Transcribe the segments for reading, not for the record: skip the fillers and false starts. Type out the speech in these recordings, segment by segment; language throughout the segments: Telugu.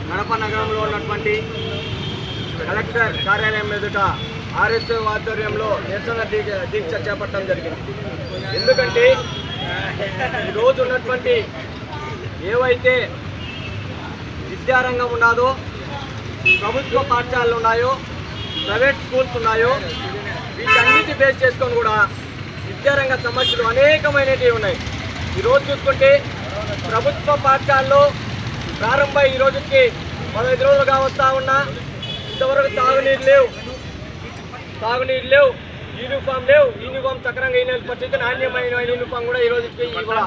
కడప నగరంలో ఉన్నటువంటి కలెక్టర్ కార్యాలయం ఎదుట ఆర్ఎస్ఓ ఆధ్వర్యంలో నిరసన దీక్ష చేపట్టడం జరిగింది. ఎందుకంటే ఈరోజు ఉన్నటువంటి ఏవైతే విద్యారంగం ఉన్నదో, ప్రభుత్వ పాఠశాలలు ఉన్నాయో, ప్రైవేట్ స్కూల్స్ ఉన్నాయో, వీటన్నిటి బేస్ చేసుకొని కూడా విద్యారంగ సమస్యలు అనేకమైనవి ఉన్నాయి. ఈరోజు చూసుకుంటే ప్రభుత్వ పాఠశాలలో ప్రారంభం ఈ రోజుకి 15 రోజులుగా వస్తూ ఉన్నా ఇంతవరకు తాగునీరు లేవు, యూనిఫామ్ సక్రంగా అయిన పరిస్థితి, నాణ్యమైన యూనిఫామ్ కూడా ఈ రోజుకి ఇవ్వాల.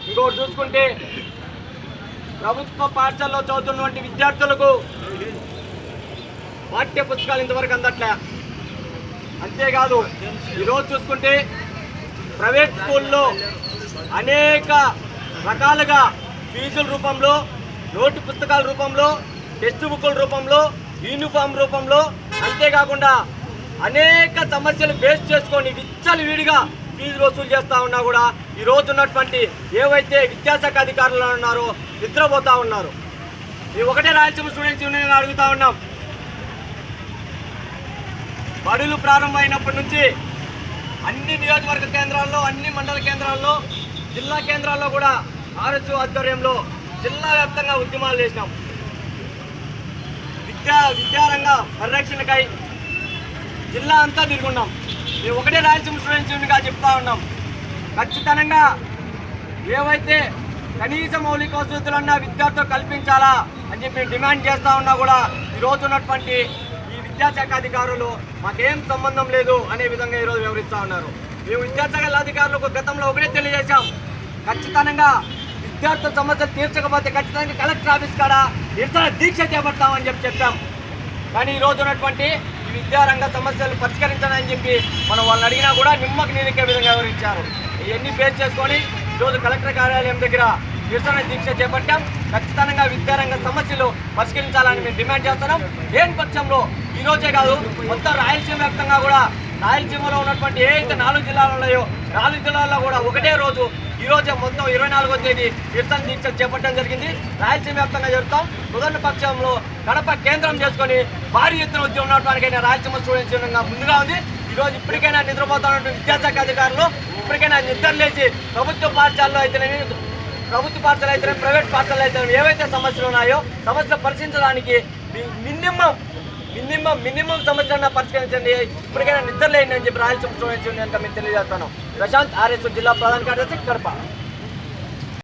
ఇంకొకటి చూసుకుంటే ప్రభుత్వ పాఠశాలలో చదువుతున్నటువంటి విద్యార్థులకు పాఠ్య పుస్తకాలు ఇంతవరకు అందట్లే. అంతేకాదు ఈరోజు చూసుకుంటే ప్రైవేట్ స్కూల్లో అనేక రకాలుగా ఫీజుల రూపంలో, నోటు పుస్తకాల రూపంలో, టెక్స్ట్ బుక్ల రూపంలో, యూనిఫామ్ రూపంలో, అంతేకాకుండా అనేక సమస్యలు బేస్ చేసుకొని విచ్చలవిడిగా ఫీజులు వసూలు చేస్తూ ఉన్నా కూడా ఈరోజు ఉన్నటువంటి ఏవైతే విద్యాశాఖ అధికారులు ఉన్నారో నిద్రపోతూ ఉన్నారు. ఈ ఒకటే రాయలసీమ స్టూడెంట్స్ యూనియన్ అడుగుతూ ఉన్నాం. బడులు ప్రారంభమైనప్పటి నుంచి అన్ని నియోజకవర్గ కేంద్రాల్లో, అన్ని మండల కేంద్రాల్లో, జిల్లా కేంద్రాల్లో కూడా ఆర్ఎస్ఓ ఆధ్వర్యంలో జిల్లా వ్యాప్తంగా ఉద్యమాలు చేసినాం. విద్యారంగ పరిరక్షణకై జిల్లా అంతా తిరుగున్నాం. మేము ఒకటే రాయలసీమ స్టూడెంట్స్ యూనియన్గా చెప్తా ఉన్నాం. ఖచ్చితంగా ఏవైతే కనీస మౌలిక వసతులన్నా విద్యార్థులకు కల్పించాలా అని చెప్పి డిమాండ్ చేస్తూ ఉన్నా కూడా ఈరోజు ఉన్నటువంటి ఈ విద్యాశాఖ అధికారులు మాకేం సంబంధం లేదు అనే విధంగా ఈరోజు వివరిస్తూ ఉన్నారు. మేము విద్యాశాఖ అధికారులకు గతంలో ఒకటే తెలియజేశాం, ఖచ్చితంగా విద్యార్థుల సమస్యలు తీర్చకపోతే ఖచ్చితంగా కలెక్టర్ ఆఫీస్ కాడ నిరసన దీక్ష చేపడతామని చెప్పాం. కానీ ఈరోజు ఉన్నటువంటి ఈ విద్యారంగ సమస్యలు పరిష్కరించాలని చెప్పి మనం వాళ్ళని అడిగినా కూడా నిమ్మకు నీరికే విధంగా వివరించారు. ఇవన్నీ బేస్ చేసుకొని ఈరోజు కలెక్టర్ కార్యాలయం దగ్గర నిరసన దీక్ష చేపట్టాం. ఖచ్చితంగా విద్యారంగ సమస్యలు పరిష్కరించాలని మేము డిమాండ్ చేస్తున్నాం. లేని పక్షంలో ఈరోజే కాదు, మొత్తం రాయలసీమ వ్యాప్తంగా కూడా రాయలసీమలో ఉన్నటువంటి ఏదైతే 4 జిల్లాలు ఉన్నాయో 4 జిల్లాల్లో కూడా ఒకటే రోజు ఈరోజే మొత్తం 24వ తేదీ నిరసన దీక్ష చేపట్టడం జరిగింది. రాయలసీమ వ్యాప్తంగా జరుగుతాం. కుదరని పక్షంలో కడప కేంద్రం చేసుకొని భారీ ఎత్తున ఉద్యమం ఉన్నటువంటికైనా రాయలసీమ స్టూడెంట్స్ యూనియన్గా ముందుగా ఉంది. ఈరోజు ఇప్పటికైనా నిద్రపోతున్నటువంటి విద్యాశాఖ అధికారులు ఇప్పటికైనా నిద్రలేసి ప్రభుత్వ పాఠశాలలో అయితేనేమి, ప్రైవేట్ పాఠశాలలో అయితేనేమి ఏవైతే సమస్యలు ఉన్నాయో సమస్యలు పరిశీలించడానికి మినిమం సమస్యలను పరిష్కరించండి, ఇప్పటికైనా నిద్రలేయండి అని చెప్పి రాయలసీమ స్టూడెంట్స్ యూనియన్గా మేము తెలియజేస్తాను. ప్రశాంత్, ఆర్ఎస్ఓ జిల్లా ప్రధాన కార్యదర్శి, కడప.